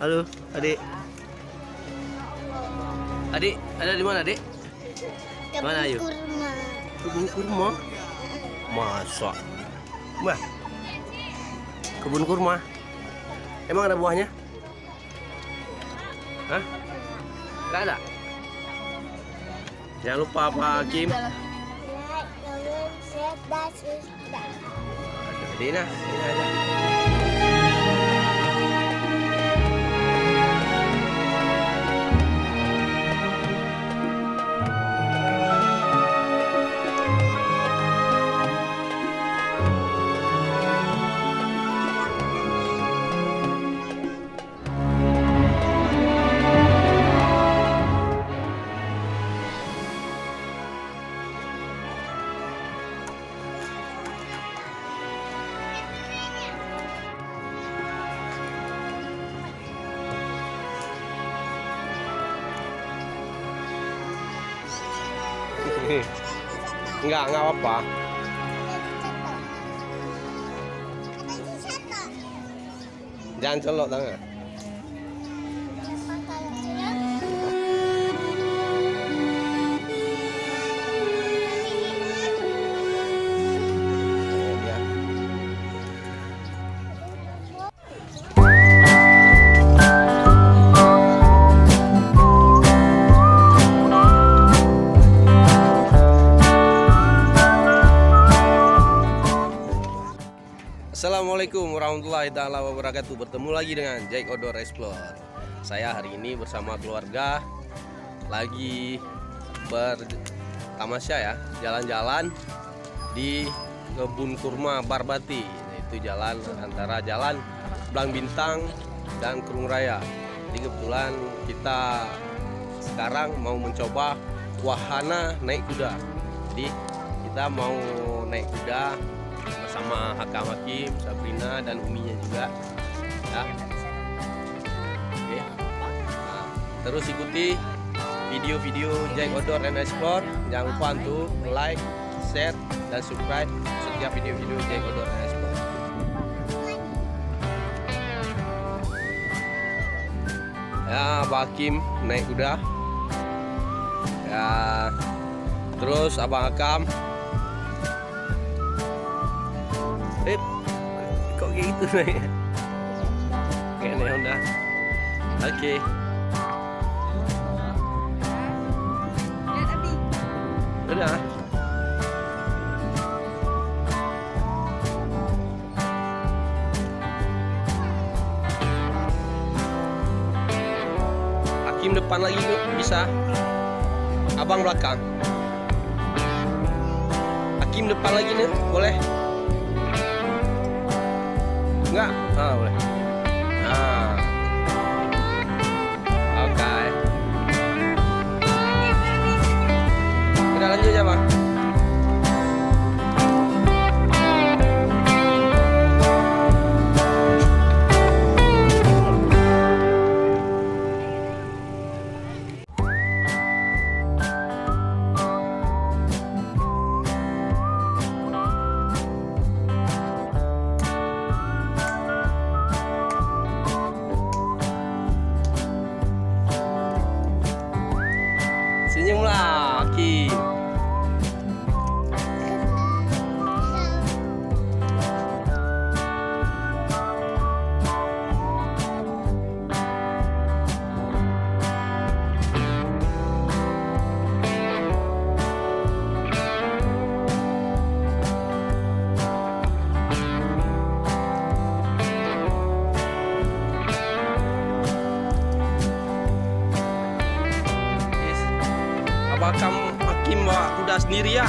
Halo, adik. Adik, ada di mana, adik? Mana ayo? Kebun kurma. Masa? Wah. Kebun kurma. Emang ada buahnya? Hah? Gak ada? Jangan lupa Pak Hakim. Dina aja. Enggak apa-apa. Jangan colok tangan. Assalamualaikum warahmatullahi wabarakatuh. Bertemu lagi dengan Jack Outdoor Explore. Saya hari ini bersama keluarga lagi bertamasya ya, jalan-jalan di kebun kurma Barbati. Itu jalan antara jalan Blang Bintang dan Kerung Raya. Jadi kebetulan kita sekarang mau mencoba wahana naik kuda. Jadi kita mau naik kuda bersama Hakam Hakim, Sabrina dan Uminya juga ya. Oke. Nah, terus ikuti video-video Jack Outdoor and Explore. Jangan lupa untuk like, share, dan subscribe setiap video-video Jack Outdoor and Explore. Ya, Pak Hakim naik kuda ya, terus Abang Hakam kok gitu nih? Kayaknya udah. Oke. Udah. Hakim depan lagi bisa. Abang belakang. Hakim depan lagi nih, boleh? Enggak? Ah, boleh. Ah. Oke. Udah lanjut aja, Bang. Senyumlah, Hakim. Apakah Hakim bawa kuda sendiri ya?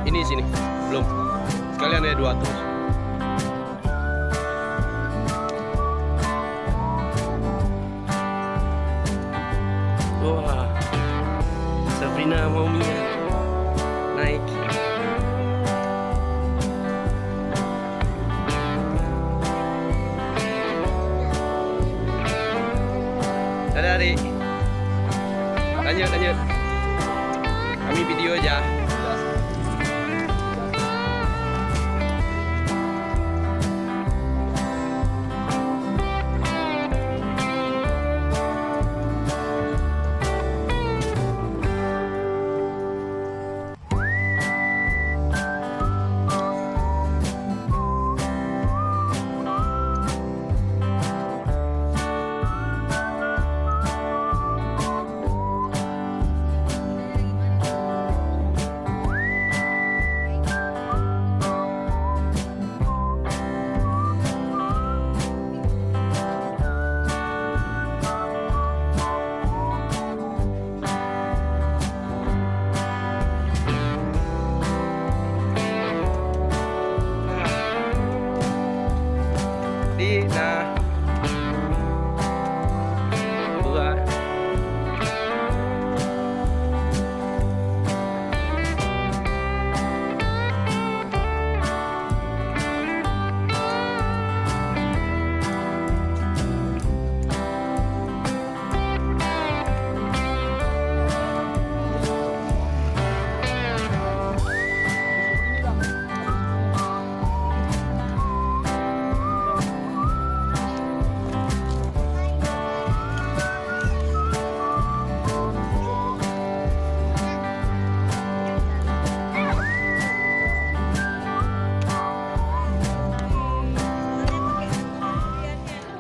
Ini sini, belum. Sekalian ada 2 terus. Wah, Sabrina mau Mia naik. Dadah, adik. Lanjut. Kami video aja. Nah, 2.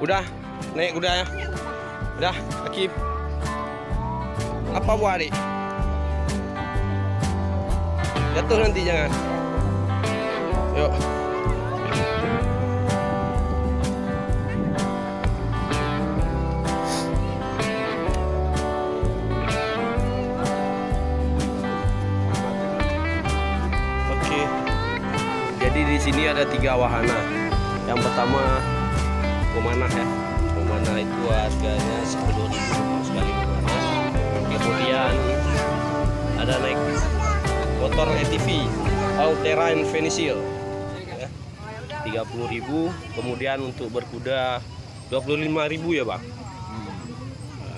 Udah, naik kuda ya. Udah, Hakim. Apa buat adik? Jatuh nanti jangan. Yuk. Oke. Jadi di sini ada 3 wahana. Yang pertama pemanah ya. Pemanah itu harganya 10.000 sekali pemanah. Kemudian ada naik motor ATV all terrain Venesil ya, 30.000. Kemudian untuk berkuda 25.000 ya Bang.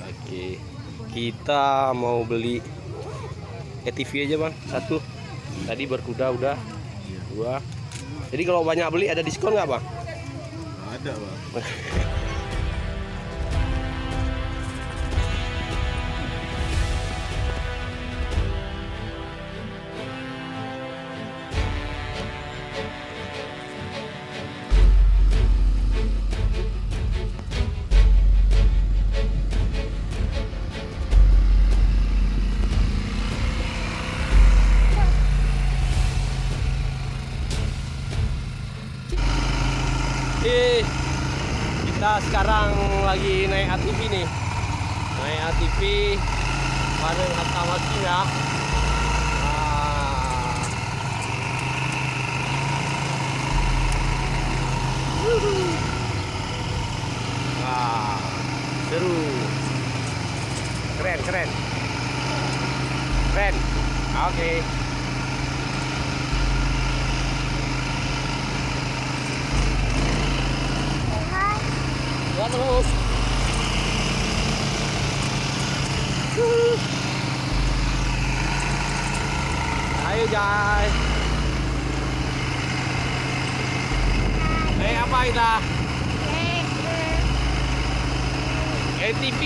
Oke, kita mau beli ATV aja bang, 1. Tadi berkuda udah 2. Jadi kalau banyak beli ada diskon nggak bang? Ada bang. Kita sekarang lagi naik ATV nih, naik ATV bareng Hatta Makin ya. Wah, seru, keren. Oke. Terus. Ayo guys. Apa kita? ATV.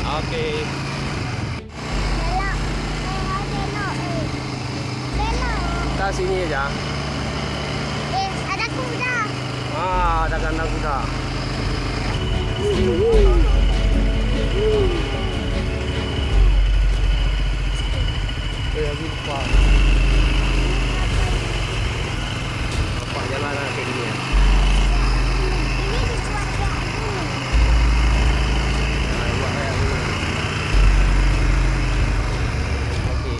Oke. Kita sini aja. Ada kuda. Ada kandang kuda. Lupa. Apa jalanan kayak gini ya? Ini dibuat kayak gini. Nah, buat kayak gini. Oke.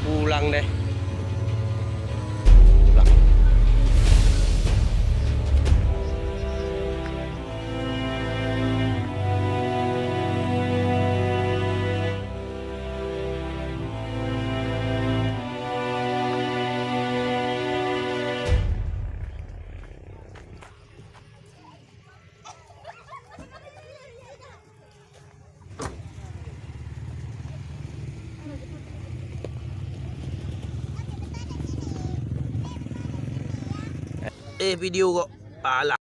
Pulang deh. Pulang. Video kok. Alah.